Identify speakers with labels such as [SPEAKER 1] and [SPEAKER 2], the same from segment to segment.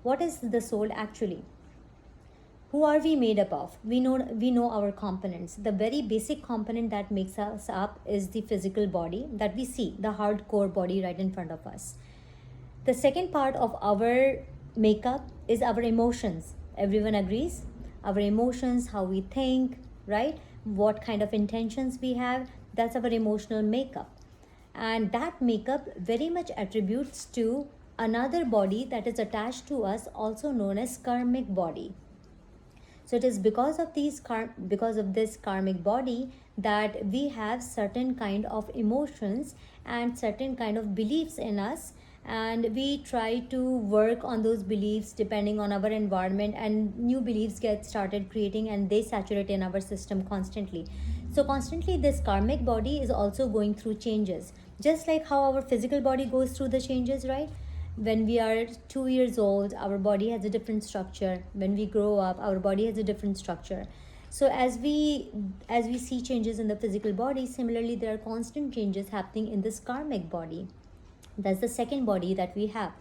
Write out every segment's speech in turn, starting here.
[SPEAKER 1] What is the soul actually? Who are we made up of? We know our components. The very basic component that makes us up is the physical body that we see, the hardcore body right in front of us. The second part of our makeup is our emotions. Everyone agrees? Our emotions, how we think, right? What kind of intentions we have, that's our emotional makeup. And that makeup very much attributes to another body that is attached to us, also known as karmic body. So it is because of this karmic body that we have certain kind of emotions and certain kind of beliefs in us, and we try to work on those beliefs depending on our environment, and new beliefs get started creating and they saturate in our system constantly. So constantly this karmic body is also going through changes, just like how our physical body goes through the changes, right? When we are 2 years old, our body has a different structure. When we grow up, our body has a different structure. So as we see changes in the physical body, similarly there are constant changes happening in this karmic body. That's the second body that we have.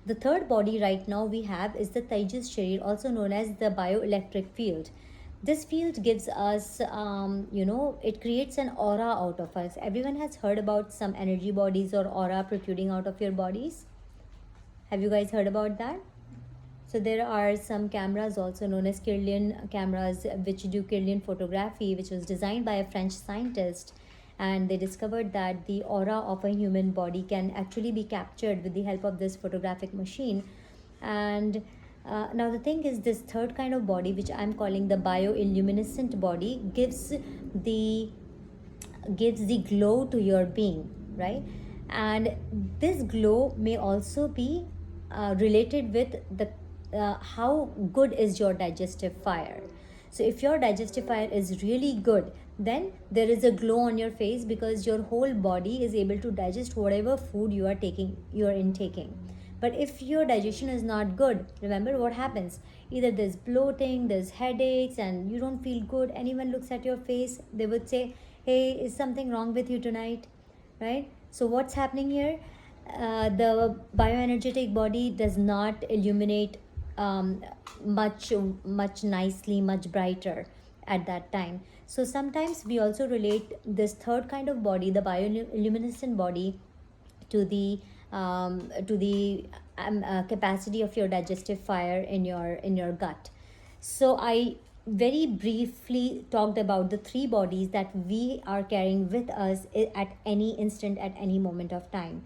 [SPEAKER 1] The third body right now we have is the Tejas Sharir, also known as the bioelectric field. This field gives us, it creates an aura out of us. Everyone has heard about some energy bodies or aura protruding out of your bodies. Have you guys heard about that? So there are some cameras also known as Kirlian cameras which do Kirlian photography, which was designed by a French scientist, and they discovered that the aura of a human body can actually be captured with the help of this photographic machine. And now the thing is, this third kind of body, which I'm calling the bioilluminescent body, gives the glow to your being, right? And this glow may also be related with the how good is your digestive fire. So if your digestive fire is really good, then there is a glow on your face because your whole body is able to digest whatever food you are intaking. But if your digestion is not good, remember what happens? Either there's bloating, there's headaches, and you don't feel good. Anyone looks at your face, they would say, hey, is something wrong with you tonight, right? So what's happening here? The bioenergetic body does not illuminate much nicely, much brighter at that time. So sometimes we also relate this third kind of body, the bioluminescent body, to the capacity of your digestive fire in your gut. So I very briefly talked about the three bodies that we are carrying with us at any instant, at any moment of time.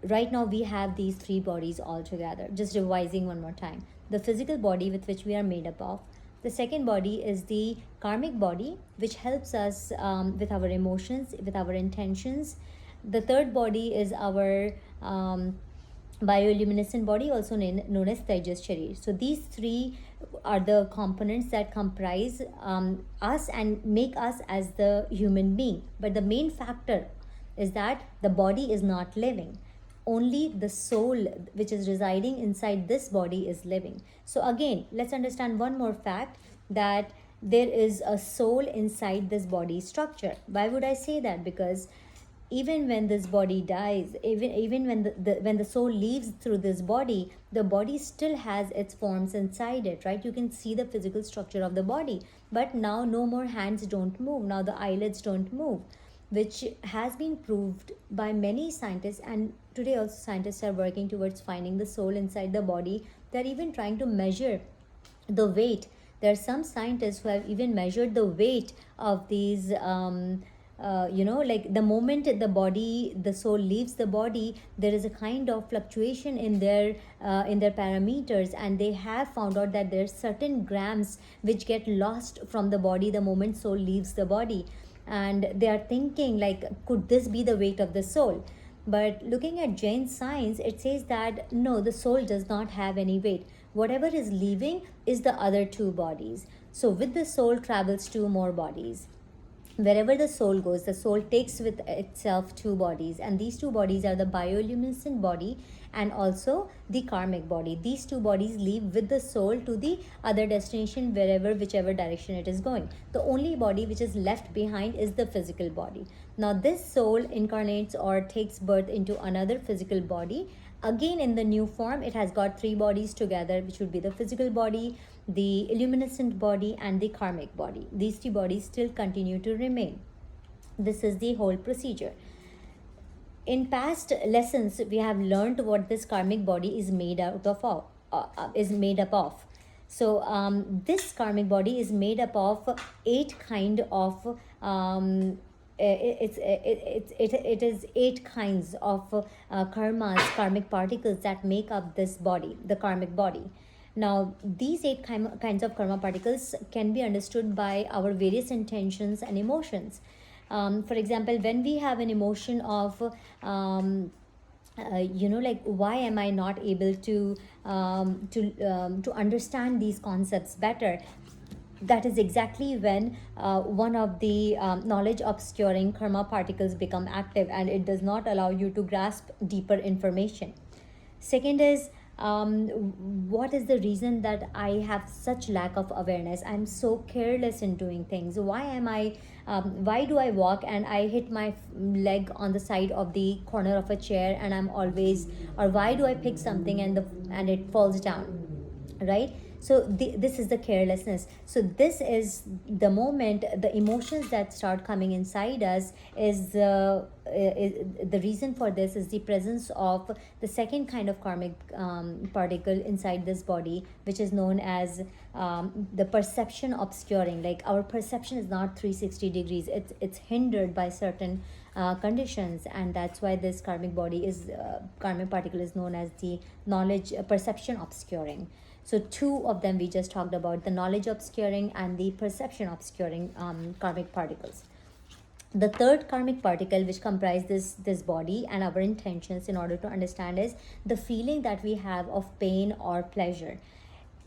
[SPEAKER 1] Right now we have these three bodies all together. Just revising one more time: the physical body with which we are made up of. The second body is the karmic body, which helps us with our emotions, with our intentions. The third body is our bioluminescent body, also known as Tejas Sharir. So these three are the components that comprise us and make us as the human being. But the main factor is that the body is not living. Only the soul which is residing inside this body is living. So again, let's understand one more fact, that there is a soul inside this body structure. Why would I say that? Because even when this body dies, even when the soul leaves through this body, the body still has its forms inside it, right? You can see the physical structure of the body, but now no more hands don't move, now the eyelids don't move, which has been proved by many scientists. And today also scientists are working towards finding the soul inside the body. They're even trying to measure the weight. There are some scientists who have even measured the weight of these like the moment the soul leaves the body, there is a kind of fluctuation in their parameters, and they have found out that there's certain grams which get lost from the body the moment soul leaves the body. And they are thinking, like, could this be the weight of the soul? But looking at Jain science, it says that no, the soul does not have any weight. Whatever is leaving is the other two bodies. So with the soul travels two more bodies. Wherever the soul goes, the soul takes with itself two bodies, and these two bodies are the bioluminescent body and also the karmic body. These two bodies leave with the soul to the other destination, whichever direction it is going. The only body which is left behind is the physical body. Now this soul incarnates or takes birth into another physical body again in the new form, it has got 3 bodies together, which would be the physical body, the illuminescent body, and the karmic body. These 3 bodies still continue to remain. This is the whole procedure. In past lessons, we have learned what this karmic body is made out of, is made up of. So this karmic body is made up of 8 kind of it is 8 kinds of karmas, karmic particles that make up this body, the karmic body. Now, these 8 kinds of karma particles can be understood by our various intentions and emotions. For example, when we have an emotion of like, why am I not able to understand these concepts better? That is exactly when one of the knowledge obscuring karma particles become active, and it does not allow you to grasp deeper information. Second is, what is the reason that I have such lack of awareness? I'm so careless in doing things. Why do I walk and I hit my leg on the side of the corner of a chair, and I'm always, or why do I pick something and it falls down, right? So this is the carelessness. So this is the moment, the emotions that start coming inside us is the reason for this is the presence of the second kind of karmic particle inside this body, which is known as the perception obscuring. Like, our perception is not 360 degrees. It's hindered by certain conditions, and that's why this karmic body is karmic particle is known as the knowledge perception obscuring. So 2 of them we just talked about, the knowledge obscuring and the perception obscuring karmic particles. The third karmic particle, which comprises this body and our intentions in order to understand, is the feeling that we have of pain or pleasure.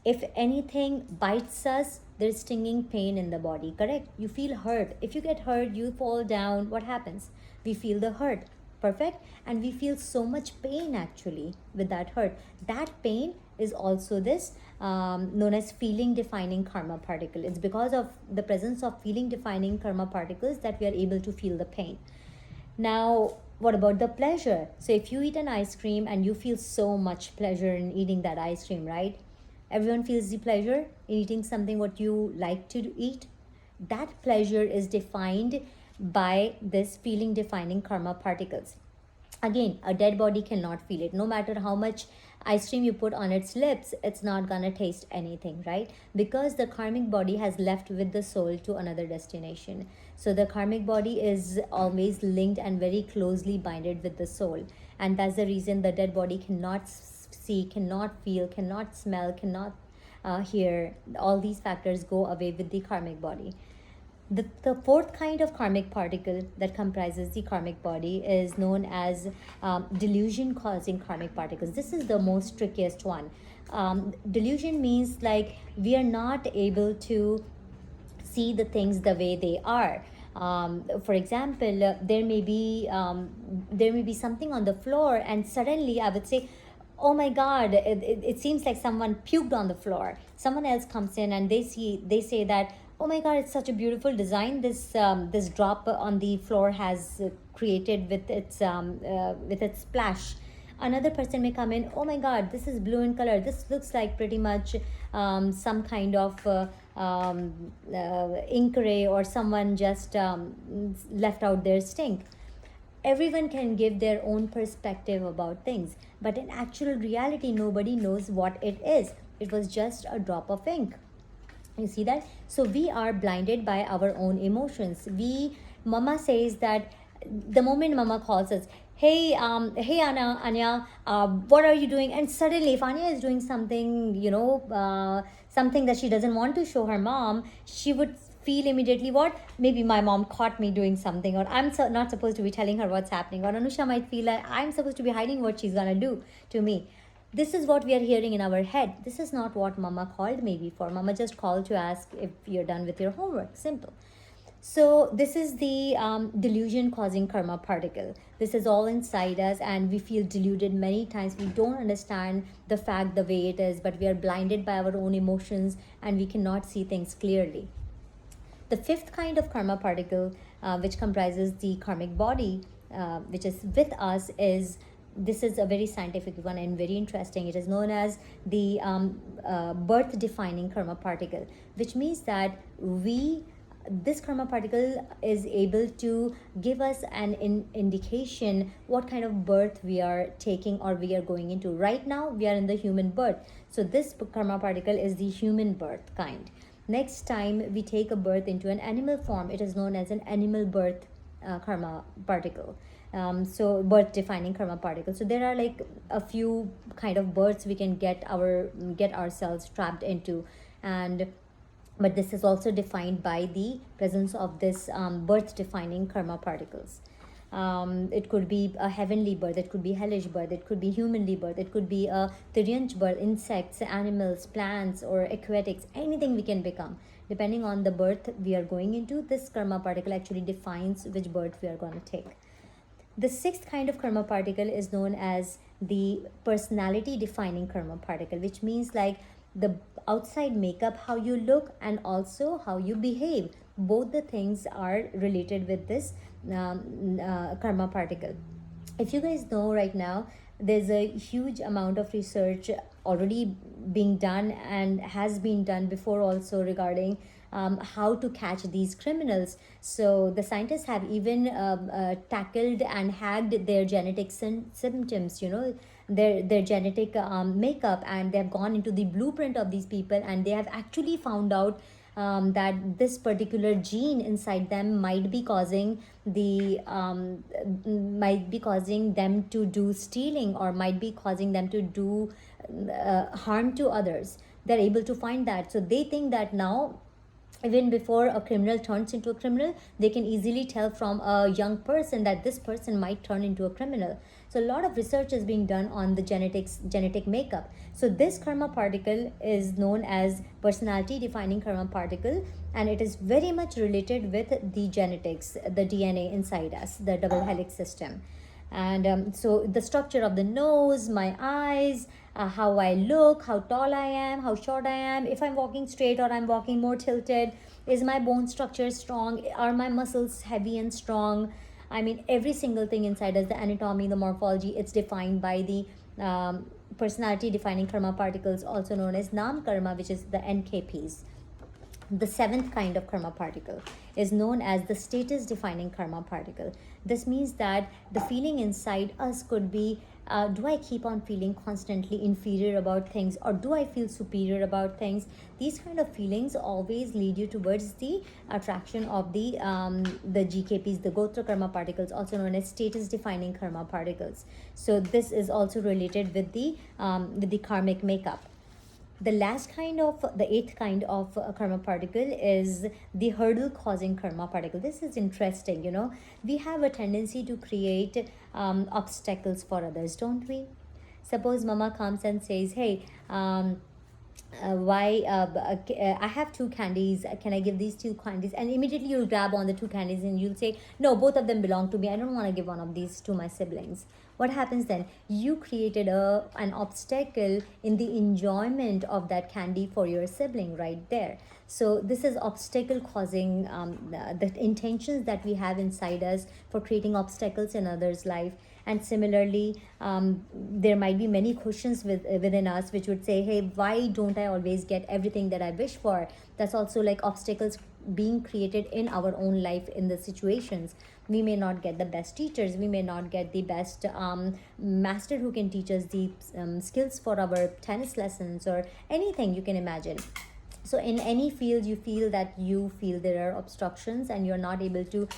[SPEAKER 1] If anything bites us, there's stinging pain in the body, correct? You feel hurt. If you get hurt, you fall down, what happens? We feel the hurt. Perfect. And we feel so much pain actually with that hurt. That pain is also this known as feeling defining karma particle. It's because of the presence of feeling defining karma particles that we are able to feel the pain. Now, what about the pleasure? So if you eat an ice cream and you feel so much pleasure in eating that ice cream, right? Everyone feels the pleasure in eating something what you like to eat. That pleasure is defined by this feeling defining karma particles. Again, a dead body cannot feel it. No matter how much ice cream you put on its lips, it's not gonna taste anything, right? Because the karmic body has left with the soul to another destination. So the karmic body is always linked and very closely binded with the soul, and that's the reason the dead body cannot see, cannot feel, cannot smell, cannot hear. All these factors go away with the karmic body. The fourth kind of karmic particle that comprises the karmic body is known as delusion causing karmic particles. This is the most trickiest one. Delusion means like we are not able to see the things the way they are. For example, there may be something on the floor, and suddenly I would say, oh my god, it seems like someone puked on the floor. Someone else comes in and they say that, oh my god, it's such a beautiful design this drop on the floor has created with its splash. Another person may come in, oh my god, this is blue in color, this looks like pretty much some kind of ink ray, or someone just left out their stink. Everyone can give their own perspective about things, but in actual reality, nobody knows what it is. It was just a drop of ink. You see that? So we are blinded by our own emotions. Mama says that the moment mama calls us, hey Anya, what are you doing? And suddenly if Anya is doing something, something that she doesn't want to show her mom, she would feel immediately, what? Maybe my mom caught me doing something, or I'm not supposed to be telling her what's happening. Or Anusha might feel like I'm supposed to be hiding what she's gonna do to me. This is what we are hearing in our head. This is not what mama called maybe for. Mama just called to ask if you're done with your homework. Simple. So this is the delusion causing karma particle. This is all inside us, and we feel deluded many times. We don't understand the fact the way it is, but we are blinded by our own emotions and we cannot see things clearly. The fifth kind of karma particle, which comprises the karmic body, which is with us, is this is a very scientific one and very interesting. It is known as the birth defining karma particle, which means that this karma particle is able to give us an indication what kind of birth we are taking or we are going into. Right now we are in the human birth, so this karma particle is the human birth kind. Next time we take a birth into an animal form, it is known as an animal birth karma particle. So birth defining karma particle. So there are like a few kind of births we can get ourselves trapped into, and but this is also defined by the presence of this birth defining karma particles. It could be a heavenly birth, it could be hellish birth, it could be humanly birth, it could be a Tiryanch birth, insects, animals, plants, or aquatics, anything we can become. Depending on the birth we are going into, this karma particle actually defines which birth we are going to take. The sixth kind of karma particle is known as the personality defining karma particle, which means like the outside makeup, how you look, and also how you behave. Both the things are related with this karma particle. If you guys know, right now there's a huge amount of research already being done and has been done before also regarding how to catch these criminals. So the scientists have even tackled and hacked their genetic symptoms, their genetic makeup, and they have gone into the blueprint of these people, and they have actually found out that this particular gene inside them might be causing them to do stealing, or might be causing them to do harm to others. They're able to find that. So they think that now, even before a criminal turns into a criminal, they can easily tell from a young person that this person might turn into a criminal. So a lot of research is being done on the genetic makeup. So this karma particle is known as personality defining karma particle, and it is very much related with the genetics, the DNA inside us, the double helix system. And so the structure of the nose, my eyes, how I look, how tall I am, how short I am, if I'm walking straight or I'm walking more tilted, is my bone structure strong, are my muscles heavy and strong. I mean, every single thing inside us, the anatomy, the morphology, it's defined by the personality defining karma particles, also known as nam karma, which is the NKPs. The seventh kind of karma particle is known as the status defining karma particle. This means that the feeling inside us could be, do I keep on feeling constantly inferior about things, or do I feel superior about things? These kind of feelings always lead you towards the attraction of the GKPs, the Gotra karma particles, also known as status defining karma particles. So this is also related with the karmic makeup. The eighth kind of karma particle is the hurdle causing karma particle. This is interesting. We have a tendency to create obstacles for others, don't we? Suppose mama comes and says, hey, I have two candies, can I give these two candies? And immediately you'll grab on the two candies and you'll say, no, both of them belong to me, I don't want to give one of these to my siblings. What happens then? You created an obstacle in the enjoyment of that candy for your sibling right there. So this is obstacle causing, the intentions that we have inside us for creating obstacles in others' life. And similarly, there might be many questions within us which would say, hey, why don't I always get everything that I wish for? That's also like obstacles being created in our own life in the situations. We may not get the best teachers, we may not get the best master who can teach us the skills for our tennis lessons or anything you can imagine. So in any field you feel there are obstructions and you're not able to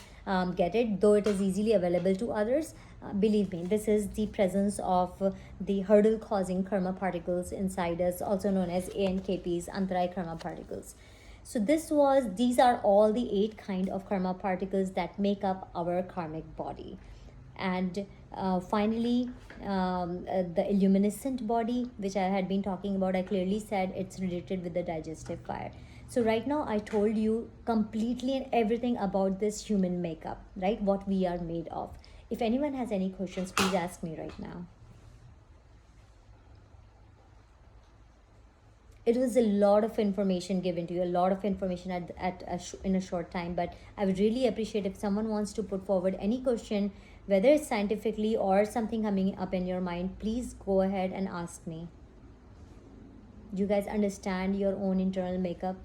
[SPEAKER 1] get it, though it is easily available to others. Believe me, this is the presence of the hurdle causing karma particles inside us, also known as ANKPs, Antarai karma particles. So these are all the 8 kind of karma particles that make up our karmic body. And finally, the illuminescent body, which I had been talking about, I clearly said it's related with the digestive fire. So right now I told you completely and everything about this human makeup, right? What we are made of. If anyone has any questions, please ask me right now. It was a lot of information given to you, a lot of information in a short time, but I would really appreciate if someone wants to put forward any question Whether it's scientifically or something coming up in your mind, please go ahead and ask me. Do you guys understand your own internal makeup?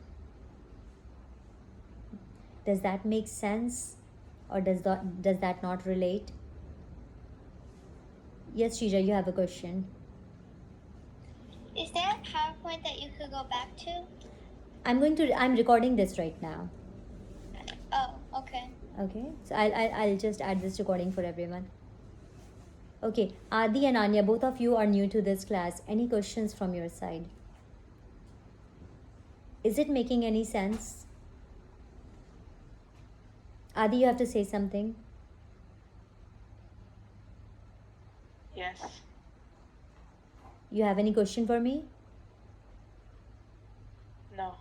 [SPEAKER 1] Does that make sense, or does that not relate? Yes, Shrija, you have a question.
[SPEAKER 2] Is there a PowerPoint that you could go back to?
[SPEAKER 1] I'm recording this right now.
[SPEAKER 2] Oh, okay.
[SPEAKER 1] Okay, so I'll just add this recording for everyone. Okay, Adi and Anya, both of you are new to this class. Any questions from your side? Is it making any sense? Adi, you have to say something.
[SPEAKER 3] Yes.
[SPEAKER 1] You have any question for me?
[SPEAKER 3] No.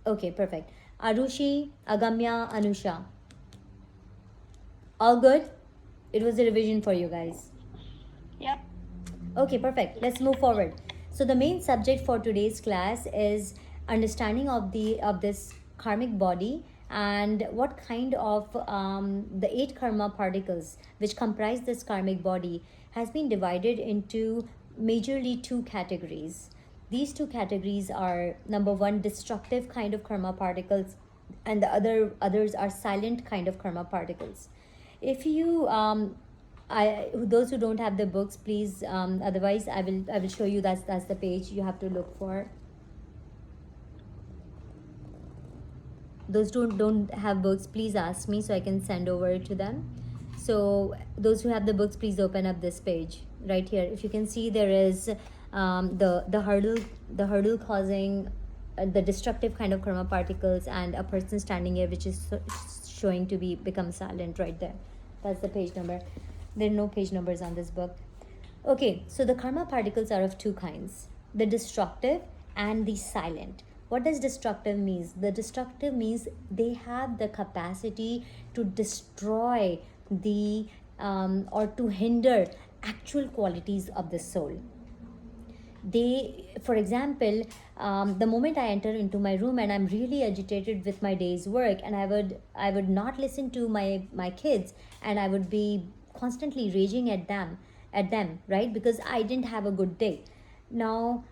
[SPEAKER 1] Okay, perfect. Arushi, Agamya, Anusha. All good? It was a revision for you guys.
[SPEAKER 3] Yep.
[SPEAKER 1] Okay, perfect. Let's move forward. So the main subject for today's class is understanding of this karmic body and what kind of the 8 karma particles which comprise this karmic body has been divided into majorly 2 categories. These 2 categories are, number 1, destructive kind of karma particles, and the others are silent kind of karma particles. If you those who don't have the books, please, otherwise I will show you. That's the page you have to look for. Those who don't have books, please ask me so I can send over to them. So those who have the books, please open up this page right here. If you can see, there is the hurdle causing the destructive kind of karma particles, and a person standing here which is showing to become silent right there. That's the page number. There are no page numbers on this book. Okay, so the karma particles are of 2 kinds, the destructive and the silent. What does destructive means? The destructive means they have the capacity to destroy the or to hinder actual qualities of the soul. They, for example, the moment I enter into my room and I'm really agitated with my day's work, and I would not listen to my kids, and I would be constantly raging at them, right? Because I didn't have a good day. Now,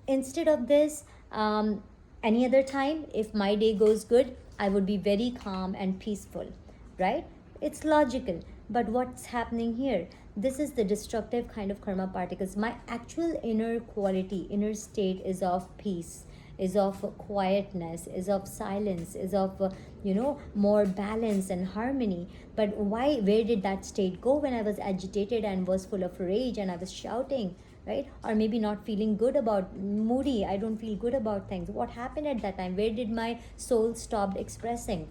[SPEAKER 1] instead of this, any other time, if my day goes good, I would be very calm and peaceful, right? It's logical. But what's happening here? This is the destructive kind of karma particles. My actual inner quality, inner state is of peace, is of quietness, is of silence, is of more balance and harmony. But where did that state go when I was agitated and was full of rage and I was shouting, right? Or maybe not feeling good about, moody, I don't feel good about things. What happened at that time? Where did my soul stop expressing?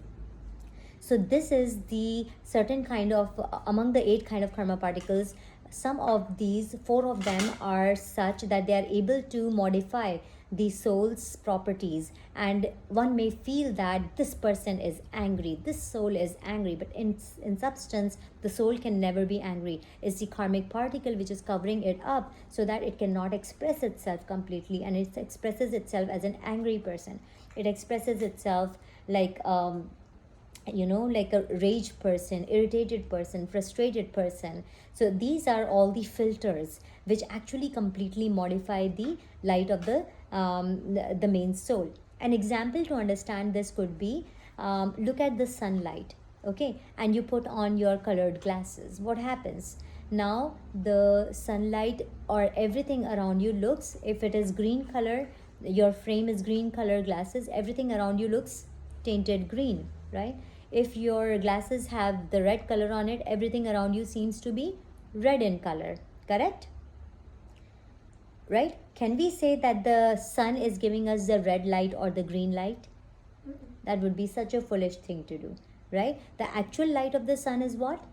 [SPEAKER 1] So this is the certain kind of, among the 8 kind of karma particles, some of these, 4 of them are such that they are able to modify the soul's properties, and one may feel that this person is angry, this soul is angry, but in substance the soul can never be angry. It's the karmic particle which is covering it up so that it cannot express itself completely, and it expresses itself as an angry person. It expresses itself like like a rage person, irritated person, frustrated person. So these are all the filters which actually completely modify the light of the main soul. An example to understand this could be, look at the sunlight, okay, and you put on your colored glasses. What happens? Now the sunlight or everything around you looks, if it is green color, your frame is green color glasses, everything around you looks tainted green, right? If your glasses have the red color on it, everything around you seems to be red in color, correct? Right? Can we say that the sun is giving us the red light or the green light? That would be such a foolish thing to do, right? The actual light of the sun is what?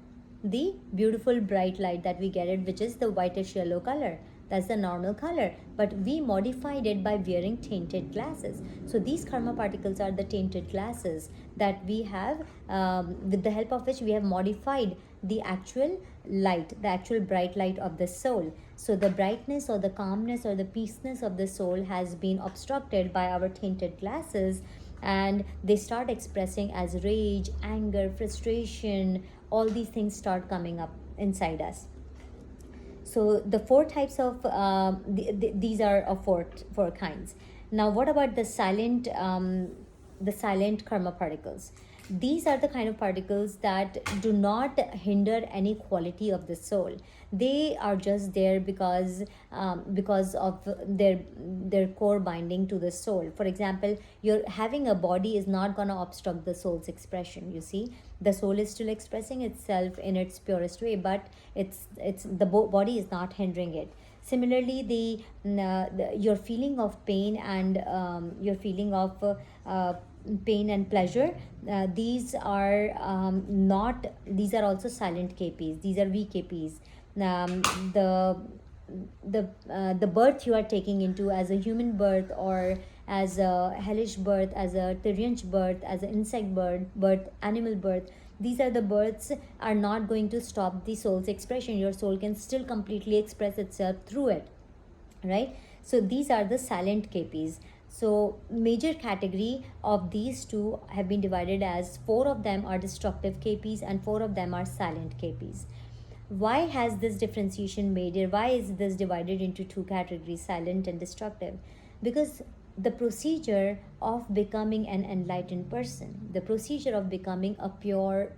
[SPEAKER 1] The beautiful bright light that we get it, which is the whitish yellow color. That's the normal color, but we modified it by wearing tainted glasses. So these karma particles are the tainted glasses that we have, with the help of which we have modified the actual light, the actual bright light of the soul. So the brightness or the calmness or the peaceness of the soul has been obstructed by our tainted glasses, and they start expressing as rage, anger, frustration, all these things start coming up inside us. So the four types of these are of four kinds. Now what about the silent karma particles? These are the kind of particles that do not hinder any quality of the soul. They are just there because of their core binding to the soul. For example, you're having a body is not going to obstruct the soul's expression. You see, the soul is still expressing itself in its purest way, but it's the body is not hindering it. Similarly, your feeling of pain and your feeling of pain and pleasure, these are not these are also silent kps. These are vkps. um, the the birth you are taking into as a human birth, or as a hellish birth, as a Tyrian birth, as an insect birth, animal birth, these are the births are not going to stop the soul's expression. Your soul can still completely express itself through it, right? So these are the silent kps. So major category of these two have been divided as four of them are destructive kps and four of them are silent kps. Why has this differentiation made here? Why is this divided into two categories, silent and destructive? Because the procedure of becoming an enlightened person, the procedure of becoming a pure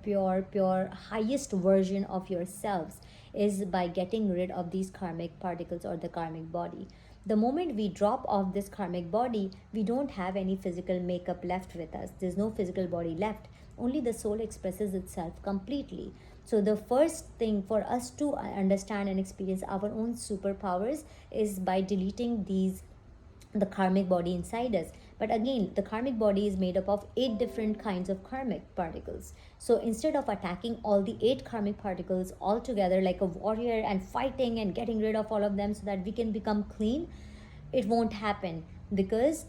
[SPEAKER 1] highest version of yourselves, is by getting rid of these karmic particles or the karmic body. The moment we drop off this karmic body, we don't have any physical makeup left with us. There's no physical body left. Only the soul expresses itself completely. So the first thing for us to understand and experience our own superpowers is by deleting the karmic body inside us. But again, the karmic body is made up of 8 different kinds of karmic particles. So instead of attacking all the 8 karmic particles all together like a warrior and fighting and getting rid of all of them so that we can become clean, it won't happen, because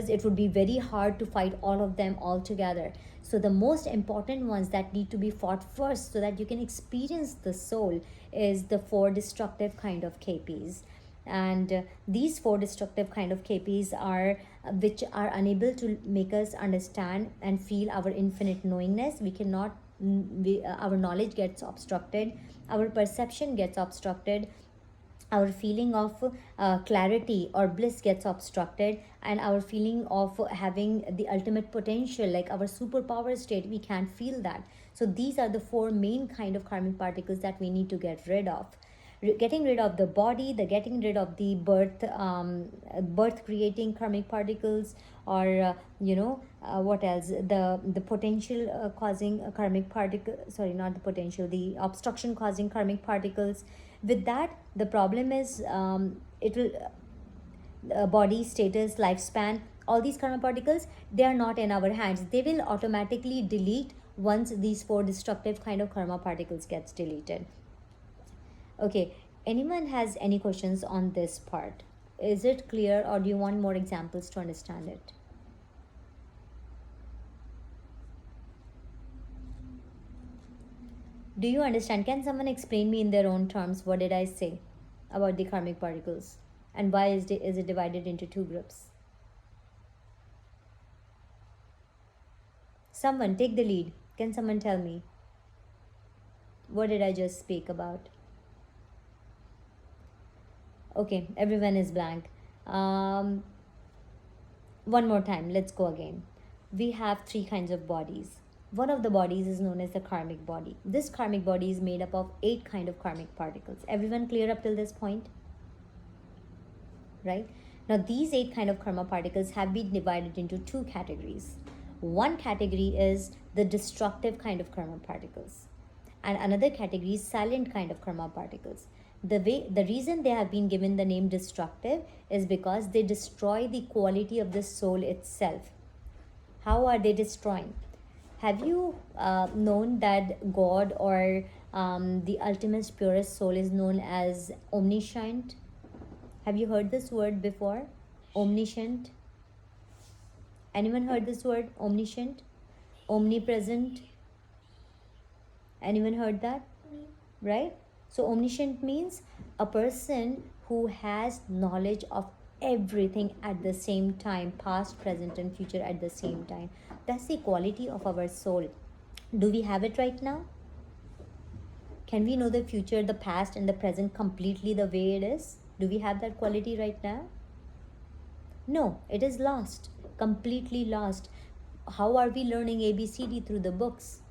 [SPEAKER 1] it would be very hard to fight all of them all together. So the most important ones that need to be fought first so that you can experience the soul is the 4 destructive kind of kps. And these 4 destructive kind of kps are which are unable to make us understand and feel our infinite knowingness. We cannot our knowledge gets obstructed, our perception gets obstructed, our feeling of clarity or bliss gets obstructed, and our feeling of having the ultimate potential, like our superpower state, we can't feel that. So these are the 4 main kind of karmic particles that we need to get rid of. Getting rid of the body, the getting rid of the birth creating karmic particles, or what else, the potential causing karmic particle, sorry, not the potential, the obstruction causing karmic particles. With that, the problem is it will body, status, lifespan, all these karma particles, they are not in our hands. They will automatically delete once these 4 destructive kind of karma particles gets deleted. Okay, anyone has any questions on this part? Is it clear, or do you want more examples to understand it? Do you understand? Can someone explain me in their own terms what did I say about the karmic particles, and why is it divided into 2 groups? Someone take the lead. Can someone tell me what did I just speak about? Okay, everyone is blank. One more time, let's go again. We have 3 kinds of bodies. One of the bodies is known as the karmic body. This karmic body is made up of 8 kind of karmic particles. Everyone clear up till this point? Right? Now these 8 kind of karma particles have been divided into 2 categories. One category is the destructive kind of karma particles, and another category is silent kind of karma particles. The reason they have been given the name destructive is because they destroy the quality of the soul itself. How are they destroying? Have you known that God, or the ultimate purest soul, is known as omniscient? Have you heard this word before? Omniscient? Anyone heard this word? Omniscient? Omnipresent? Anyone heard that? Right? So omniscient means a person who has knowledge of everything at the same time, past, present and future at the same time. That's the quality of our soul. Do we have it right now? Can we know the future, the past, and the present completely the way it is? Do we have that quality right now? No, it is lost, completely lost. How are we learning ABCD? Through the books,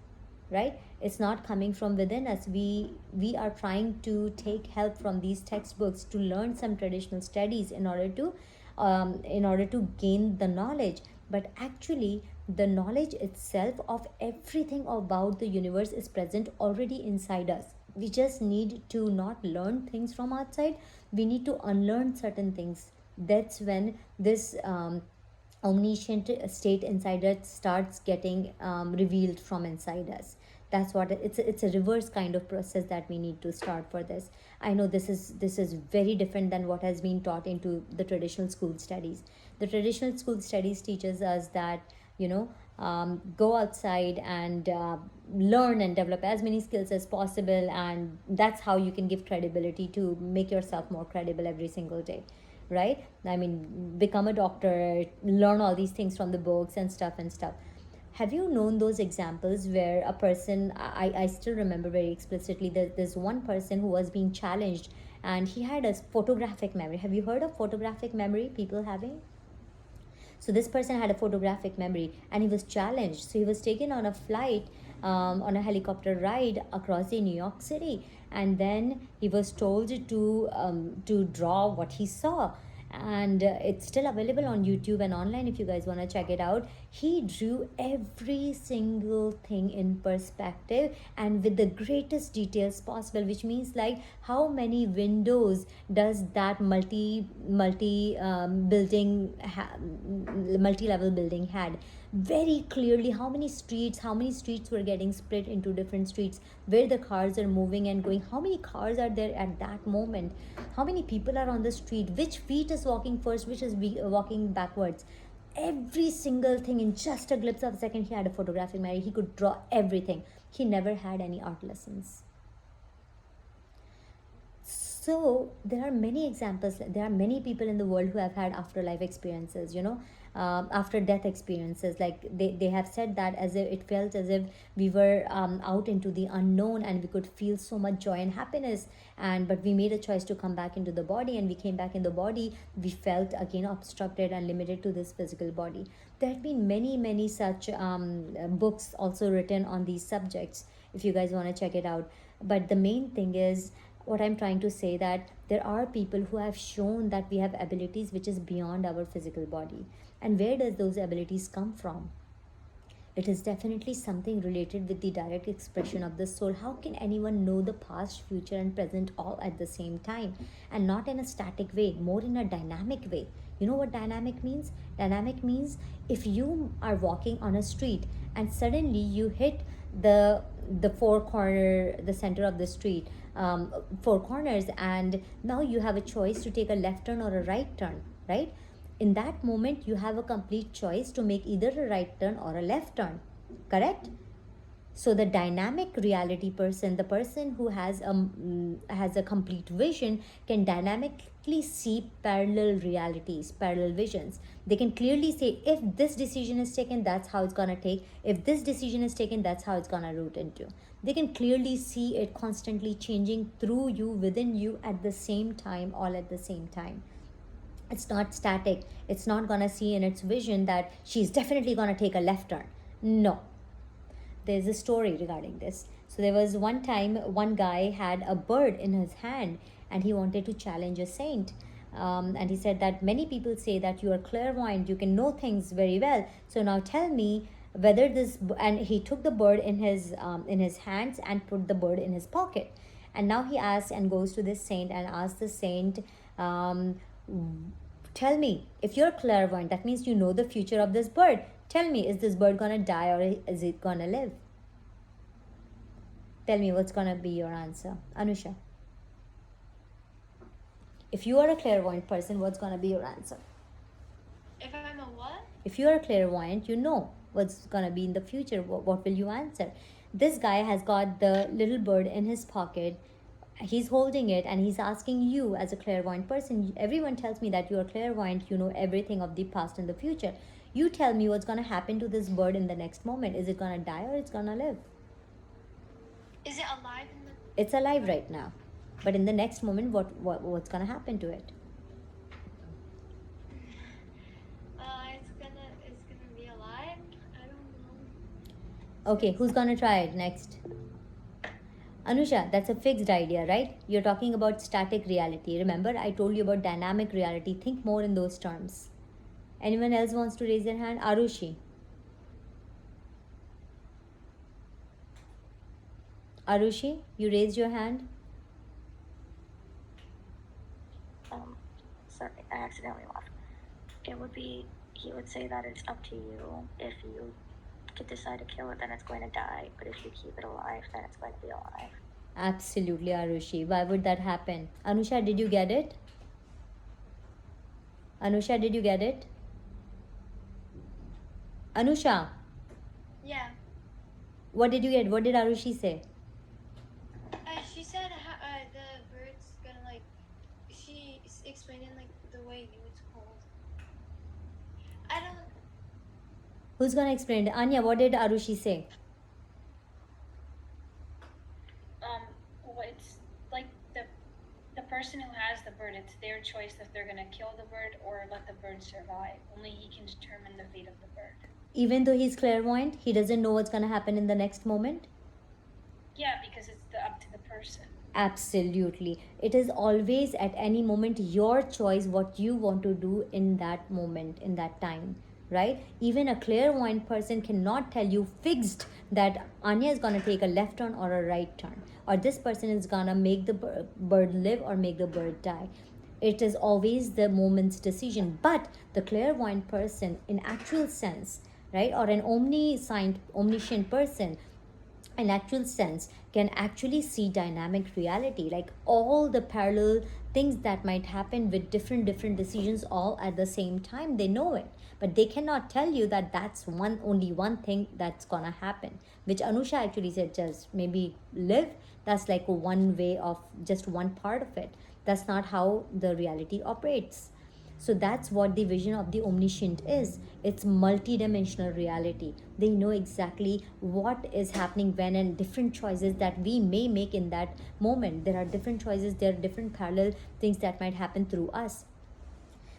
[SPEAKER 1] right? It's not coming from within us. We are trying to take help from these textbooks to learn some traditional studies in order to gain the knowledge. But actually, the knowledge itself of everything about the universe is present already inside us. We just need to not learn things from outside. We need to unlearn certain things. That's when this omniscient state inside us starts getting revealed from inside us. That's what it's a reverse kind of process that we need to start for this. I know this is very different than what has been taught into the traditional school studies. The traditional school studies teaches us that, go outside and learn and develop as many skills as possible, and that's how you can give credibility to make yourself more credible every single day, right? I mean, become a doctor, learn all these things from the books and stuff and stuff. Have you known those examples where a person, I still remember very explicitly that there's one person who was being challenged, and he had a photographic memory. Have you heard of photographic memory, people having? So this person had a photographic memory, and he was challenged. So he was taken on a flight, on a helicopter ride across the New York City, and then he was told to draw what he saw. And it's still available on YouTube and online if you guys want to check it out. He drew every single thing in perspective and with the greatest details possible, which means like how many windows does that multi-level building had. Very clearly how many streets were getting split into different streets, where the cars are moving and going, how many cars are there at that moment, how many people are on the street, which feet is walking first, which is walking backwards. Every single thing in just a glimpse of a second. He had a photographic memory. He could draw everything. He never had any art lessons. So there are many examples. There are many people in the world who have had afterlife experiences, after death experiences. Like they have said that as if it felt as if we were out into the unknown, and we could feel so much joy and happiness, but we made a choice to come back into the body, and we came back in the body, we felt again obstructed and limited to this physical body. There have been many such books also written on these subjects if you guys want to check it out. But the main thing is, what I'm trying to say, that there are people who have shown that we have abilities which is beyond our physical body. And where does those abilities come from? It is definitely something related with the direct expression of the soul. How can anyone know the past, future, and present all at the same time? And not in a static way, more in a dynamic way. You know what dynamic means? Dynamic means if you are walking on a street and suddenly you hit the center of the street, four corners, and now you have a choice to take a left turn or a right turn, right? In that moment you have a complete choice to make either a right turn or a left turn, correct? So the dynamic reality person, the person who has a complete vision, can dynamically see parallel realities, parallel visions. They can clearly say, if this decision is taken, that's how it's gonna take. If this decision is taken, that's how it's gonna root into. They can clearly see it constantly changing through you, within you, at the same time, all at the same time. It's not static. It's not gonna see in its vision that she's definitely gonna take a left turn. No. There's a story regarding this. So there was one time, one guy had a bird in his hand, and he wanted to challenge a saint. And he said that many people say that you are clairvoyant, you can know things very well. So now tell me whether this, and he took the bird in his hands and put the bird in his pocket. And now he asks and goes to this saint and asks the saint, tell me, if you're clairvoyant, that means you know the future of this bird. Tell me, is this bird gonna die or is it gonna live? Tell me what's gonna be your answer. Anusha. If you are a clairvoyant person, what's gonna be your answer?
[SPEAKER 2] If I'm a what?
[SPEAKER 1] If you are a clairvoyant, you know what's gonna be in the future. What will you answer? This guy has got the little bird in his pocket. He's holding it and he's asking you as a clairvoyant person. Everyone tells me that you are clairvoyant, you know everything of the past and the future. You tell me what's going to happen to this bird in the next moment. Is it going to die or it's going to live?
[SPEAKER 2] Is it alive in the?
[SPEAKER 1] It's alive right now, but in the next moment, what's gonna happen to it?
[SPEAKER 2] It's gonna be alive. I don't know.
[SPEAKER 1] Okay, who's gonna try it next? Anusha, that's a fixed idea, right? You're talking about static reality. Remember, I told you about dynamic reality. Think more in those terms. Anyone else wants to raise their hand? Arushi. Arushi, you raised your hand.
[SPEAKER 4] Sorry, I accidentally left. It would be, he would say that it's up to you. If you could decide to kill it, then it's going to die. But if you keep it alive, then it's going to be alive.
[SPEAKER 1] Absolutely, Arushi. Why would that happen? Anusha, did you get it? Anusha, did you get it? Anusha,
[SPEAKER 2] Yeah.
[SPEAKER 1] what did you get? What did Arushi say?
[SPEAKER 2] She said the bird's gonna like. She explained it like the way you would call. I don't.
[SPEAKER 1] Who's gonna explain it? Anya, what did Arushi say?
[SPEAKER 5] Well, it's like the person who has the bird, it's their choice if they're gonna kill the bird or let the bird survive. Only he can determine the fate of the bird.
[SPEAKER 1] Even though he's clairvoyant, he doesn't know what's gonna happen in the next moment?
[SPEAKER 5] Yeah, because it's up to the person.
[SPEAKER 1] Absolutely. It is always at any moment your choice what you want to do in that moment, in that time, right? Even a clairvoyant person cannot tell you fixed that Anya is going to take a left turn or a right turn, or this person is going to make the bird live or make the bird die. It is always the moment's decision. But the clairvoyant person, in actual sense, right, or an omniscient person, in actual sense, can actually see dynamic reality, like all the parallel things that might happen with different decisions all at the same time. They know it, but they cannot tell you that that's only one thing that's gonna happen, which Anusha actually said, just maybe live. That's like one way of just one part of it. That's not how the reality operates. So that's what the vision of the omniscient is. It's multi-dimensional reality. They know exactly what is happening when, and different choices that we may make in that moment. There are different choices, there are different parallel things that might happen through us.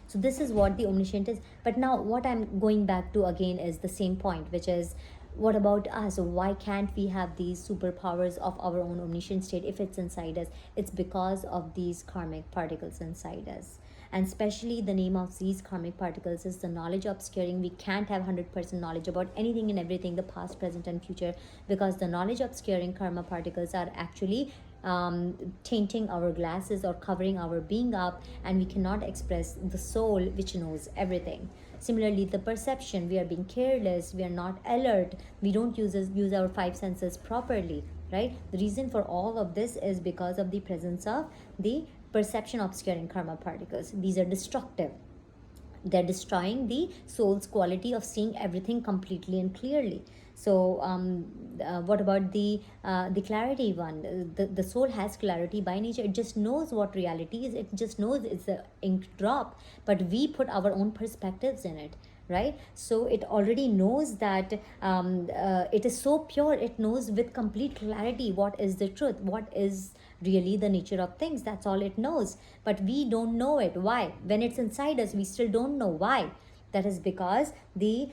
[SPEAKER 1] So this is what the omniscient is. But now what I'm going back to again is the same point, which is, what about us? Why can't we have these superpowers of our own omniscient state if it's inside us? It's because of these karmic particles inside us. And especially the name of these karmic particles is the knowledge obscuring. We can't have 100% knowledge about anything and everything, the past, present, and future, because the knowledge obscuring karma particles are actually tainting our glasses or covering our being up, and we cannot express the soul which knows everything. Similarly, the perception, we are being careless, we are not alert, we don't use our five senses properly, right? The reason for all of this is because of the presence of the perception obscuring karma particles. These are destructive. They're destroying the soul's quality of seeing everything completely and clearly. So what about the clarity one? The soul has clarity by nature. It just knows what reality is. It just knows it's the ink drop, but we put our own perspectives in it, right? So it already knows that it is so pure. It knows with complete clarity what is the truth, what is really the nature of things. That's all it knows, but we don't know it. Why? When it's inside us, we still don't know why. That is because the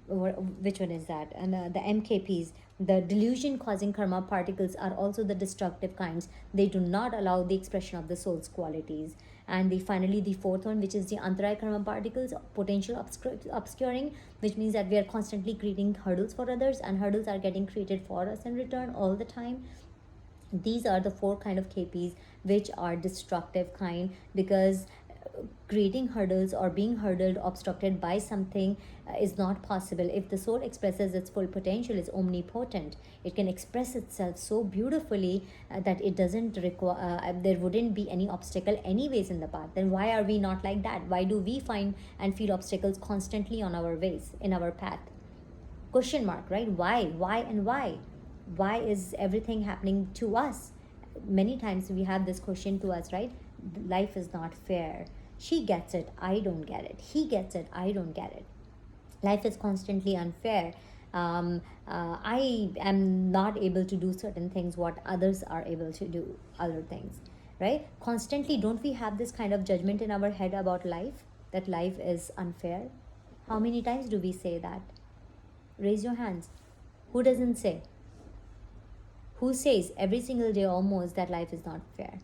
[SPEAKER 1] which one is that? And the MKPs, the delusion causing karma particles, are also the destructive kinds. They do not allow the expression of the soul's qualities. And finally the fourth one, which is the antaraya karma particles, potential obscuring, which means that we are constantly creating hurdles for others, and hurdles are getting created for us in return all the time. These are the four kind of KPs which are destructive kind, because creating hurdles or being hurdled, obstructed by something is not possible. If the soul expresses its full potential, it's omnipotent. It can express itself so beautifully that it doesn't require, there wouldn't be any obstacle anyways in the path. Then why are we not like that? Why do we find and feel obstacles constantly on our ways, in our path? Question mark, right? Why and why? Why is everything happening to us? Many times we have this question to us, right? Life is not fair. She gets it, I don't get it. He gets it, I don't get it. Life is constantly unfair. I am not able to do certain things what others are able to do other things, right? Constantly, don't we have this kind of judgment in our head about life, that life is unfair? How many times do we say that? Raise your hands. Who doesn't say? Who says every single day almost that life is not fair?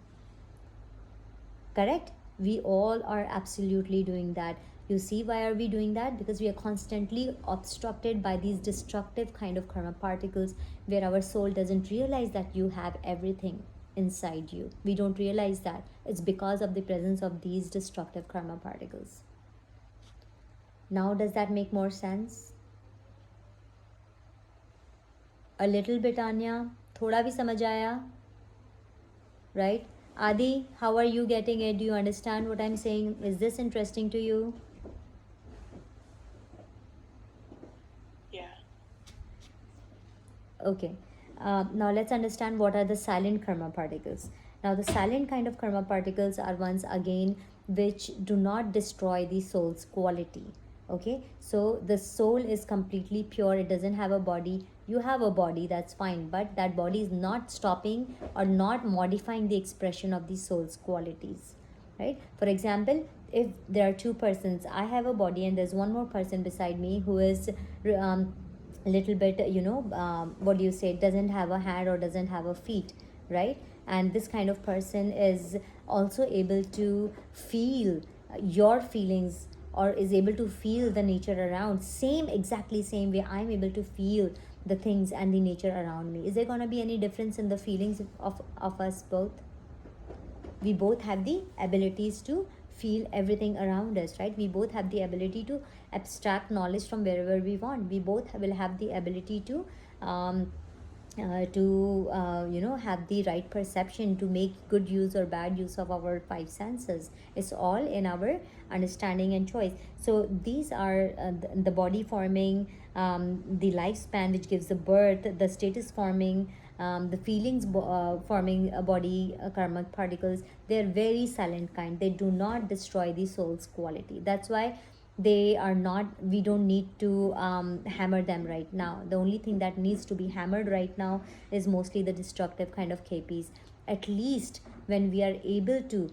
[SPEAKER 1] Correct? We all are absolutely doing that. You see, why are we doing that? Because we are constantly obstructed by these destructive kind of karma particles, where our soul doesn't realize that you have everything inside you. We don't realize that. It's because of the presence of these destructive karma particles. Now, does that make more sense? A little bit, Anya? Thoda bhi samajh aaya? Right? Adi, how are you getting it? Do you understand what I'm saying? Is this interesting to you?
[SPEAKER 3] Yeah.
[SPEAKER 1] Okay. Now let's understand what are the silent karma particles. Now, the silent kind of karma particles are ones again which do not destroy the soul's quality. Okay, so the soul is completely pure, it doesn't have a body. You have a body, that's fine, but that body is not stopping or not modifying the expression of the soul's qualities, right? For example, if there are two persons, I have a body and there's one more person beside me who is little bit, what do you say, doesn't have a hand or doesn't have a feet, right? And this kind of person is also able to feel your feelings, or is able to feel the nature around, same exactly same way I'm able to feel the things and the nature around me. Is there going to be any difference in the feelings of us both? We both have the abilities to feel everything around us, right? We both have the ability to abstract knowledge from wherever we want. We both will have the ability to have the right perception to make good use or bad use of our five senses. It's all in our understanding and choice. So these are the body forming, the lifespan which gives the birth, the status forming, the feelings forming a body, karma particles. They're very silent kind. They do not destroy the soul's quality. That's why they are not, we don't need to hammer them right now. The only thing that needs to be hammered right now is mostly the destructive kind of KPs. At least when we are able to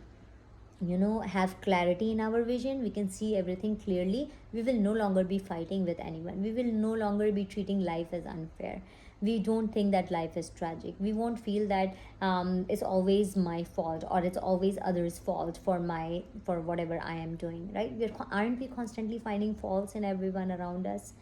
[SPEAKER 1] have clarity in our vision, we can see everything clearly, we will no longer be fighting with anyone, we will no longer be treating life as unfair. We don't think that life is tragic. We won't feel that it's always my fault or it's always others' fault for whatever I am doing, right? Aren't we constantly finding faults in everyone around us?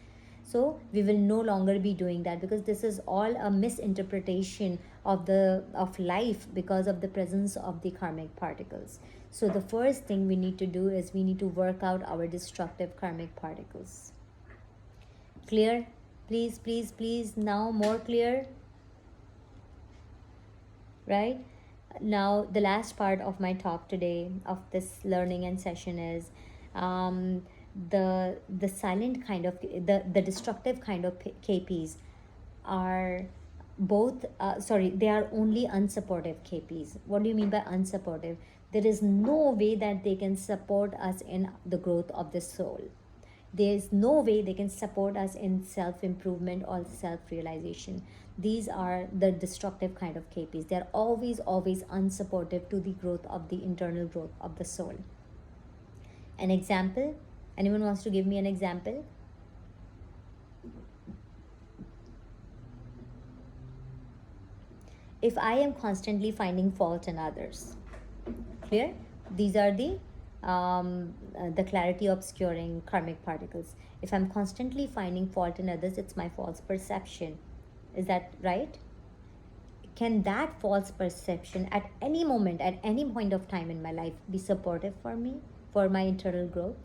[SPEAKER 1] So we will no longer be doing that, because this is all a misinterpretation of life because of the presence of the karmic particles. So the first thing we need to do is we need to work out our destructive karmic particles. Clear? Please, please, please. Now more clear? Right? Now the last part of my talk today, of this learning and session, is the silent kind of the destructive kind of KPs are both they are only unsupportive KPs. What do you mean by unsupportive? There is no way that they can support us in the growth of the soul. There is no way they can support us in self-improvement or self-realization. These are the destructive kind of KPs. They are always unsupportive to the growth of the internal growth of the soul. An example? Anyone wants to give me an example? If I am constantly finding fault in others, clear? These are the clarity obscuring karmic particles. If I'm constantly finding fault in others, it's my false perception. Is that right? Can that false perception at any moment, at any point of time in my life, be supportive for me, for my internal growth?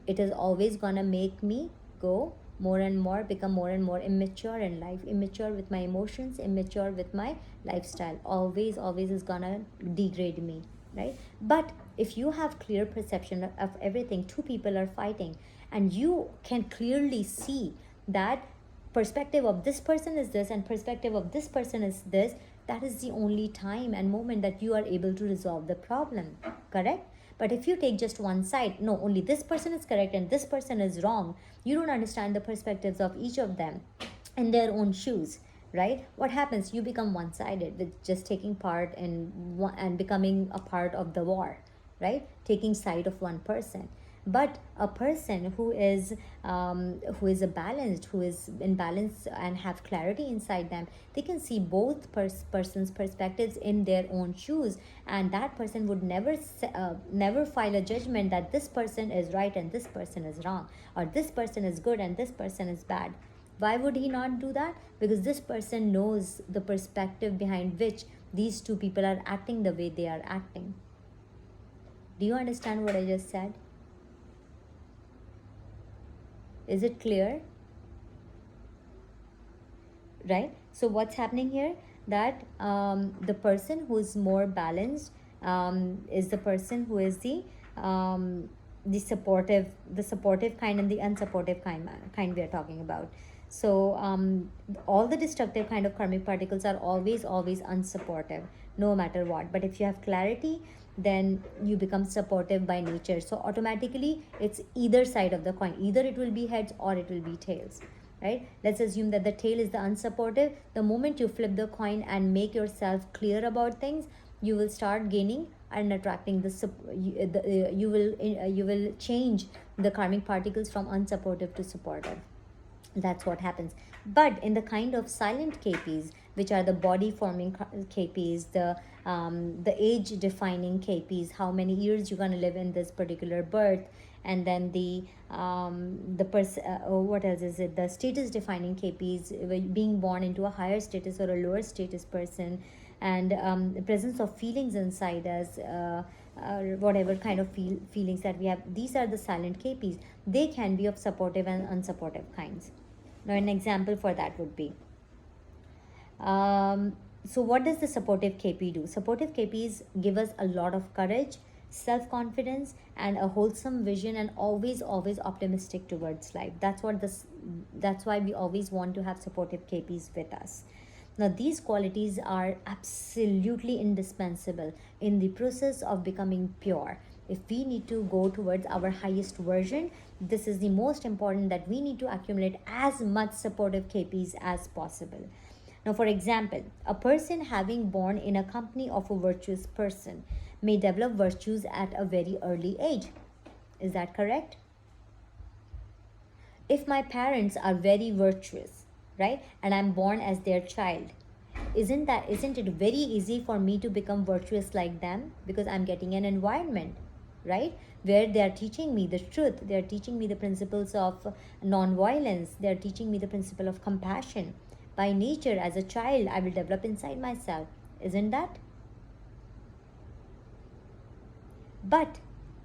[SPEAKER 1] It is always gonna make me go more and more, become more and more immature in life, immature with my emotions, immature with my lifestyle. Always is gonna degrade me, right? But if you have clear perception of everything, two people are fighting and you can clearly see that perspective of this person is this and perspective of this person is this, that is the only time and moment that you are able to resolve the problem, correct? But if you take just one side, no, only this person is correct and this person is wrong, you don't understand the perspectives of each of them in their own shoes, right? What happens? You become one-sided with just taking part in one and becoming a part of the war, right? Taking side of one person. But a person who is a balanced, who is in balance and have clarity inside them, they can see both person's perspectives in their own shoes, and that person would never file a judgment that this person is right and this person is wrong, or this person is good and this person is bad. Why would he not do that? Because this person knows the perspective behind which these two people are acting the way they are acting. Do you understand what I just said? Is it clear? Right? So what's happening here? That the person who is more balanced is the person who is the supportive kind and the unsupportive kind we are talking about. So all the destructive kind of karmic particles are always unsupportive, no matter what. But if you have clarity, then you become supportive by nature. So automatically it's either side of the coin. Either it will be heads or it will be tails, right? Let's assume that the tail is the unsupportive. The moment you flip the coin and make yourself clear about things, you will start gaining and attracting you will change the karmic particles from unsupportive to supportive. That's what happens. But in the kind of silent KPs, which are the body forming KPs, the age defining KPs, how many years you're going to live in this particular birth, and then what else is it, the status defining KPs, being born into a higher status or a lower status person, and the presence of feelings inside us, whatever kind of feelings that we have. These are the silent KPs. They can be of supportive and unsupportive kinds. Now an example for that would be, so what does the supportive KP do? Supportive KPs give us a lot of courage, self-confidence, and a wholesome vision, and always optimistic towards life. That's why we always want to have supportive KPs with us. Now these qualities are absolutely indispensable in the process of becoming pure. If we need to go towards our highest version, this is the most important, that we need to accumulate as much supportive KPs as possible. Now, for example, a person having born in a company of a virtuous person may develop virtues at a very early age. Is that correct? If my parents are very virtuous, right, and I'm born as their child, isn't it very easy for me to become virtuous like them? Because I'm getting an environment, right, where they are teaching me the truth, they are teaching me the principles of non-violence, they are teaching me the principle of compassion. By nature, as a child, I will develop inside myself, isn't that? But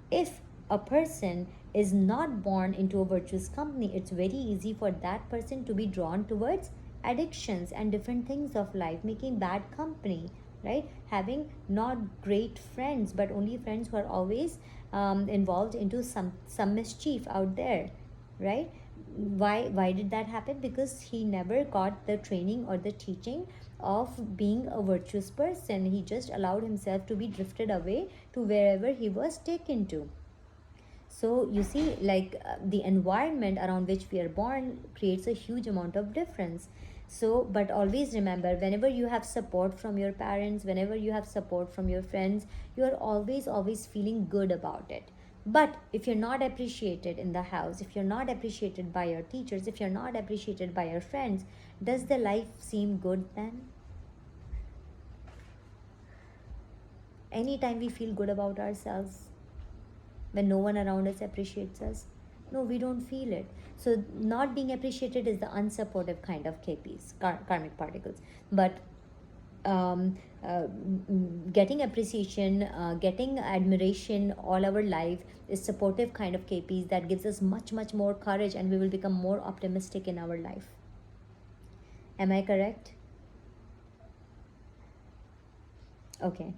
[SPEAKER 1] if a person is not born into a virtuous company, it's very easy for that person to be drawn towards addictions and different things of life, making bad company, right, having not great friends, but only friends who are always involved into some mischief out there, right? Why did that happen? Because he never got the training or the teaching of being a virtuous person. He just allowed himself to be drifted away to wherever he was taken to. So you see, the environment around which we are born creates a huge amount of difference. So, but always remember, whenever you have support from your parents, whenever you have support from your friends, you are always feeling good about it. But if you're not appreciated in the house, if you're not appreciated by your teachers, if you're not appreciated by your friends, does the life seem good then? Anytime we feel good about ourselves, when no one around us appreciates us, no, we don't feel it. So not being appreciated is the unsupportive kind of KPs, karmic particles. But getting appreciation, getting admiration all our life is supportive kind of KPs that gives us much more courage, and we will become more optimistic in our life. Am I correct? Okay.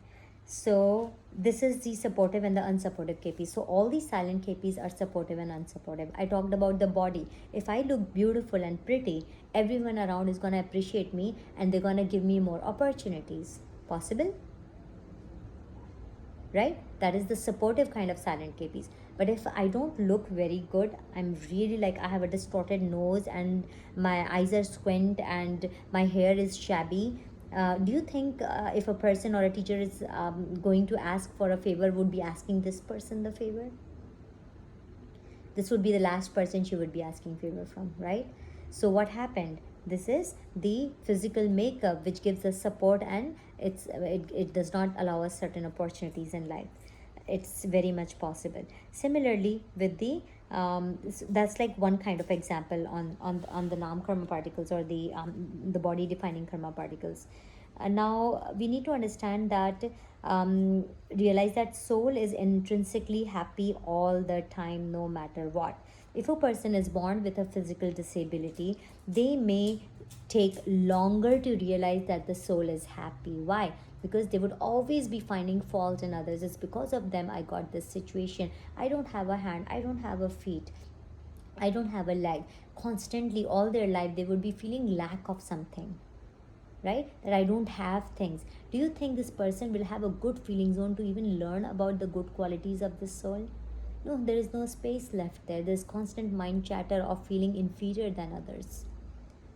[SPEAKER 1] So this is the supportive and the unsupportive KPs. So all these silent KPs are supportive and unsupportive. I talked about the body. If I look beautiful and pretty, everyone around is going to appreciate me and they're going to give me more opportunities. Possible? right? That is the supportive kind of silent KPs. But if I don't look very good, I'm really like, I have a distorted nose and my eyes are squint and my hair is shabby, do you think if a person or a teacher is going to ask for a favor, would be asking this person the favor? This would be the last person she would be asking favor from, right? So what happened? This is the physical makeup which gives us support, and it does not allow us certain opportunities in life. It's very much possible. Similarly with the that's like one kind of example on the nam karma particles, or the body defining karma particles. Now we need to understand that realize that soul is intrinsically happy all the time, no matter what. If a person is born with a physical disability, they may take longer to realize that the soul is happy. Why? Because they would always be finding fault in others. It's because of them I got this situation. I don't have a hand, I don't have a feet, I don't have a leg. Constantly all their life they would be feeling lack of something, right? That I don't have things. Do you think this person will have a good feeling zone to even learn about the good qualities of the soul? No, there is no space left there. There's constant mind chatter of feeling inferior than others.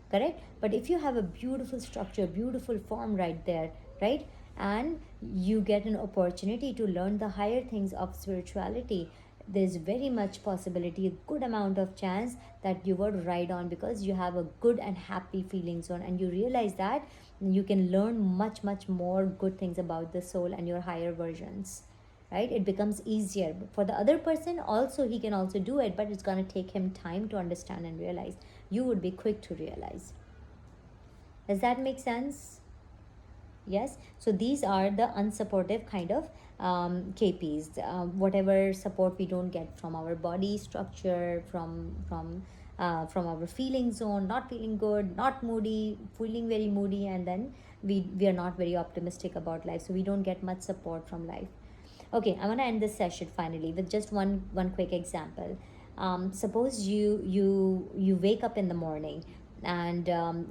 [SPEAKER 1] Correct? But if you have a beautiful structure, beautiful form right there, right? And you get an opportunity to learn the higher things of spirituality, there's very much possibility, a good amount of chance that you would ride on, because you have a good and happy feelings on, and you realize that you can learn much more good things about the soul and your higher versions, right? It becomes easier for the other person also. He can also do it, but it's going to take him time to understand and realize. You would be quick to realize. Does that make sense? Yes. So these are the unsupportive kind of KPs. Whatever support we don't get from our body structure, from our feeling zone, not feeling good, not moody, feeling very moody, and then we are not very optimistic about life. So we don't get much support from life. Okay, I want to end this session finally with just one quick example. Suppose you wake up in the morning and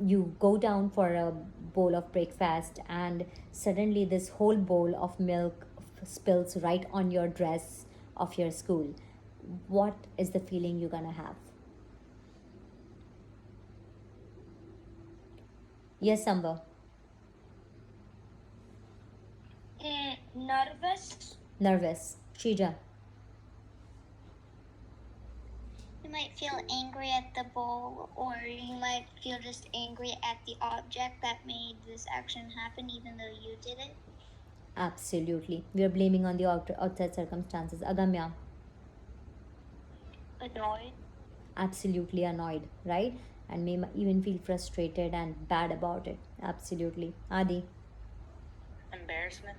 [SPEAKER 1] you go down for a bowl of breakfast, and suddenly this whole bowl of milk spills right on your dress of your school. What is the feeling you're gonna have? Yes, Samba. Nervous. Shija.
[SPEAKER 6] You might feel angry at the bowl, or you might feel just angry at the object that made this action happen, even though you did it.
[SPEAKER 1] Absolutely. We are blaming on the outside circumstances. Agamya.
[SPEAKER 4] Annoyed.
[SPEAKER 1] Absolutely annoyed, right? And may even feel frustrated and bad about it. Absolutely. Adi.
[SPEAKER 3] Embarrassment.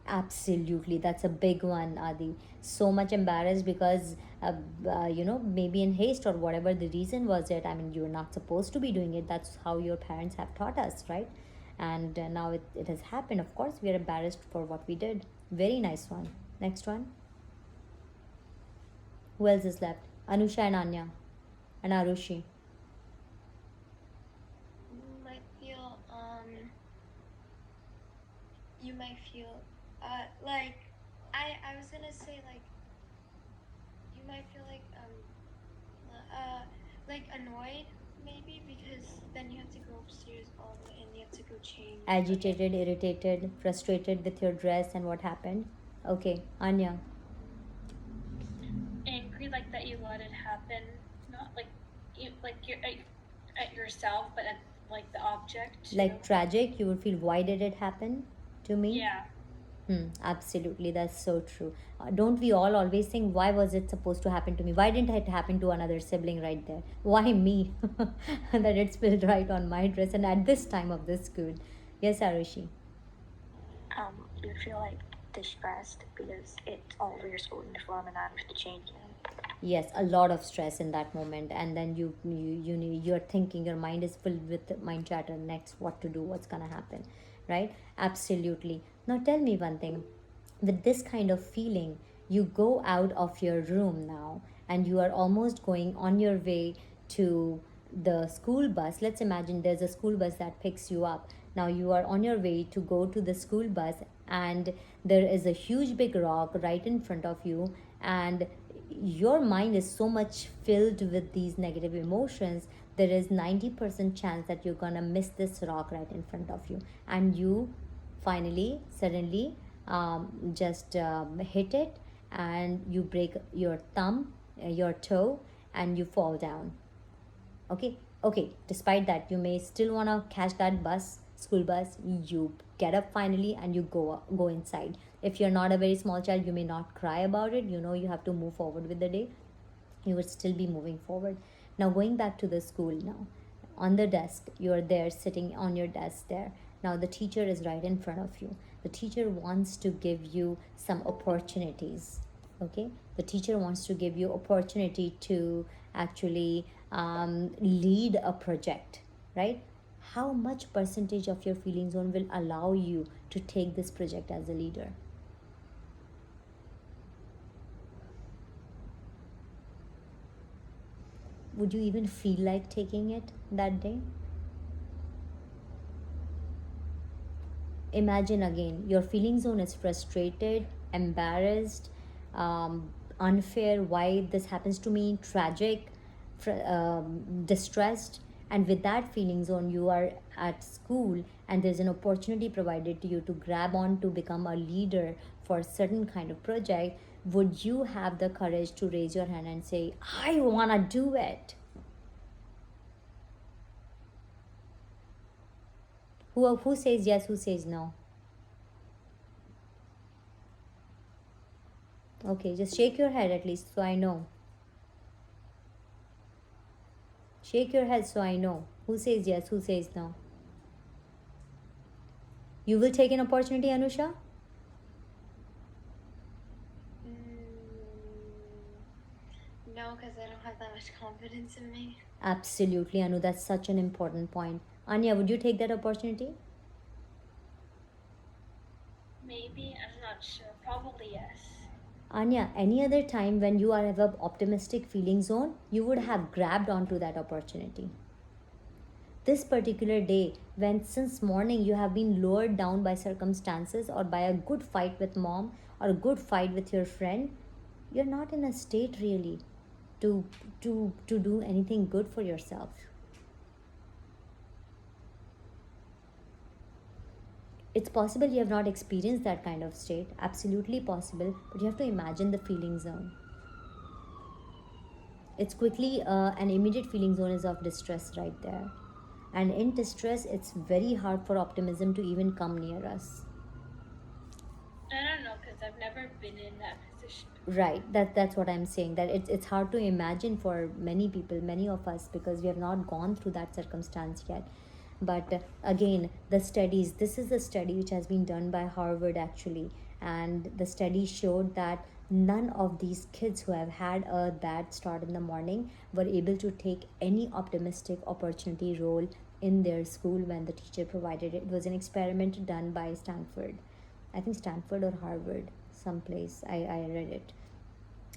[SPEAKER 1] Absolutely, that's a big one, Adi. So much embarrassed because, maybe in haste or whatever the reason was it. I mean, you're not supposed to be doing it. That's how your parents have taught us, right? And now it has happened. Of course, we are embarrassed for what we did. Very nice one. Next one. Who else is left? Anusha and Anya. And Arushi.
[SPEAKER 2] You might feel like I was gonna say, like, you might feel like annoyed maybe, because then you have to go upstairs all the way and you have to go change.
[SPEAKER 1] Agitated, irritated, frustrated with your dress and what happened. Okay, Anya.
[SPEAKER 5] Angry, like that you let it happen, not like you're at yourself, but at like the object too.
[SPEAKER 1] Like tragic, you would feel, why did it happen to me?
[SPEAKER 5] Yeah.
[SPEAKER 1] Absolutely, that's so true. Don't we all always think, why was it supposed to happen to me? Why didn't it happen to another sibling right there? Why me? That it spilled right on my dress and at this time of this school. Yes, Arushi.
[SPEAKER 4] You feel like distressed because it's all over your school uniform and I have to change it.
[SPEAKER 1] Yes, a lot of stress in that moment, and then you're thinking, your mind is filled with mind chatter. Next, what to do? What's gonna happen? Right? Absolutely. Now tell me one thing. With this kind of feeling, you go out of your room now, and you are almost going on your way to the school bus. Let's imagine there's a school bus that picks you up. Now you are on your way to go to the school bus, and there is a huge big rock right in front of you, and your mind is so much filled with these negative emotions, there is 90% chance that you're gonna miss this rock right in front of you, and you finally suddenly just hit it, and you break your thumb, your toe, and you fall down. Okay, despite that, you may still want to catch that school bus. You get up finally and you go inside. If you're not a very small child, you may not cry about it. You know you have to move forward with the day. You would still be moving forward. Now going back to the school now. On the desk, you're there sitting on your desk there. Now the teacher is right in front of you. The teacher wants to give you some opportunities. Okay, the teacher wants to give you opportunity to actually lead a project, right? How much percentage of your feeling zone will allow you to take this project as a leader? Would you even feel like taking it that day? Imagine again, your feeling zone is frustrated, embarrassed, unfair, why this happens to me, tragic, distressed. And with that feeling zone, you are at school and there's an opportunity provided to you to grab on to become a leader for a certain kind of project. Would you have the courage to raise your hand and say, I want to do it? Who says yes, who says no? Okay, just shake your head at least so I know. Shake your head so I know. Who says yes, who says no? You will take an opportunity, Anusha?
[SPEAKER 2] No, because I don't have that much confidence in me.
[SPEAKER 1] Absolutely, Anu. That's such an important point. Anya, would you take that opportunity?
[SPEAKER 5] Maybe, I'm not sure. Probably yes.
[SPEAKER 1] Anya, any other time when you have an optimistic feeling zone, you would have grabbed onto that opportunity. This particular day, when since morning you have been lowered down by circumstances or by a good fight with mom or a good fight with your friend, you're not in a state really to do anything good for yourself. It's possible you have not experienced that kind of state, absolutely possible, but you have to imagine the feeling zone. It's quickly an immediate feeling zone is of distress right there. And in distress, it's very hard for optimism to even come near us.
[SPEAKER 5] I don't know, because I've never been in that position.
[SPEAKER 1] Right, that's what I'm saying, that it's hard to imagine for many people, many of us, because we have not gone through that circumstance yet. But again, the studies, this is a study which has been done by Harvard actually, and the study showed that none of these kids who have had a bad start in the morning were able to take any optimistic opportunity role in their school when the teacher provided it. It was an experiment done by Stanford, I think Stanford or Harvard, someplace I read it,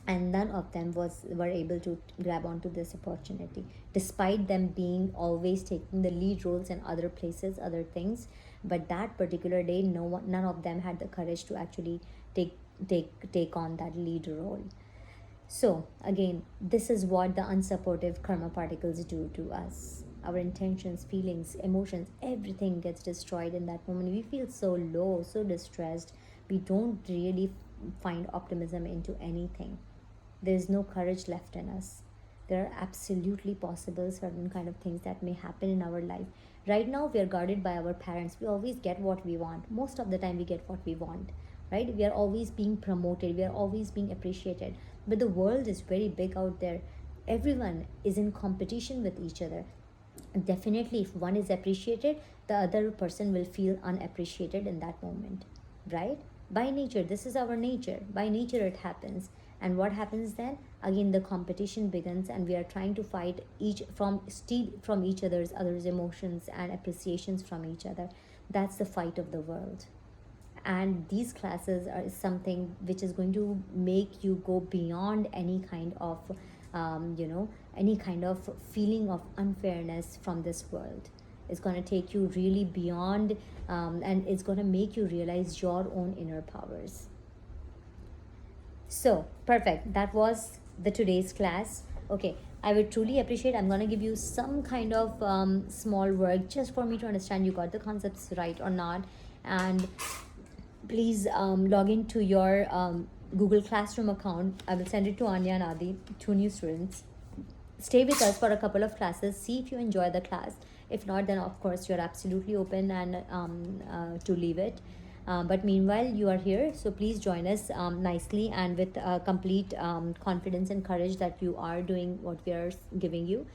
[SPEAKER 1] and none of them were able to grab onto this opportunity despite them being always taking the lead roles in other places, other things. But that particular day, none of them had the courage to actually take on that lead role. So again, this is what the unsupportive karma particles do to us. Our intentions, feelings, emotions, everything gets destroyed in that moment. We feel so low, so distressed. We don't really find optimism into anything. There is no courage left in us. There are absolutely possible certain kind of things that may happen in our life. Right now, we are guarded by our parents. We always get what we want. Most of the time, we get what we want, right? We are always being promoted. We are always being appreciated. But the world is very big out there. Everyone is in competition with each other. Definitely, if one is appreciated, the other person will feel unappreciated in that moment, right? By nature, this is our nature. By nature, it happens. And what happens then? Again, the competition begins, and we are trying to fight steal from each other's emotions and appreciations from each other. That's the fight of the world. And these classes are something which is going to make you go beyond any kind of any kind of feeling of unfairness from this world. It's going to take you really beyond, and it's going to make you realize your own inner powers. So perfect, that was the today's class. Okay, I would truly appreciate, I'm going to give you some kind of small work just for me to understand you got the concepts right or not. And please log into your Google Classroom account. I will send it to Anya and Adi, 2 new students. Stay with us for a couple of classes, see if you enjoy the class. If not, then of course you're absolutely open and to leave it. But meanwhile, you are here, so please join us nicely and with complete confidence and courage that you are doing what we are giving you,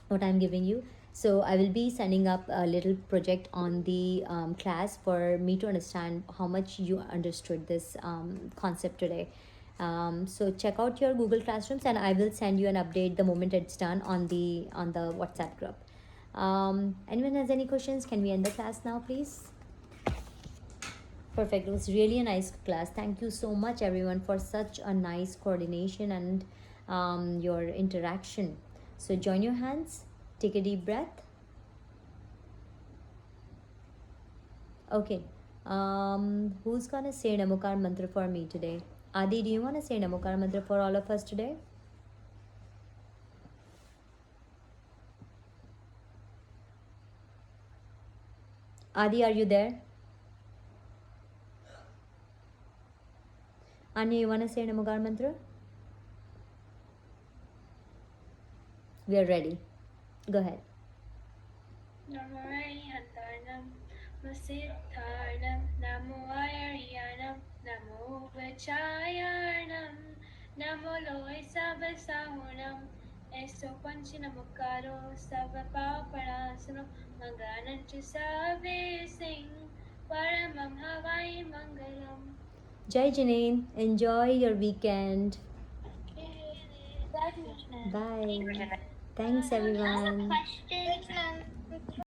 [SPEAKER 1] what I'm giving you. So I will be sending up a little project on the class for me to understand how much you understood this concept today. So check out your Google Classrooms, and I will send you an update the moment it's done on the WhatsApp group. Anyone has any questions? Can we end the class now, please? Perfect. It was really a nice class. Thank you so much, everyone, for such a nice coordination and your interaction. So join your hands. Take a deep breath. Okay. Who's gonna say Namokar mantra for me today? Adi, do you want to say Namokar mantra for all of us today? Adi, are you there? Anya, you want to say Namokar mantra? We are ready. Go ahead.
[SPEAKER 5] Namo Arihantanam, Masitharnam, Namo Ariyanam, Namo Vachayanam, Namo Loy Sabasahunam, Eso Panchinamukaro, Savapaparasano, Manganancha Save Singh, Paramam Havai Mangalam.
[SPEAKER 1] Jai Janine. Enjoy your weekend.
[SPEAKER 6] Yay.
[SPEAKER 1] Bye.
[SPEAKER 3] Virginia.
[SPEAKER 1] Thanks,
[SPEAKER 6] I have a
[SPEAKER 1] everyone.
[SPEAKER 6] question.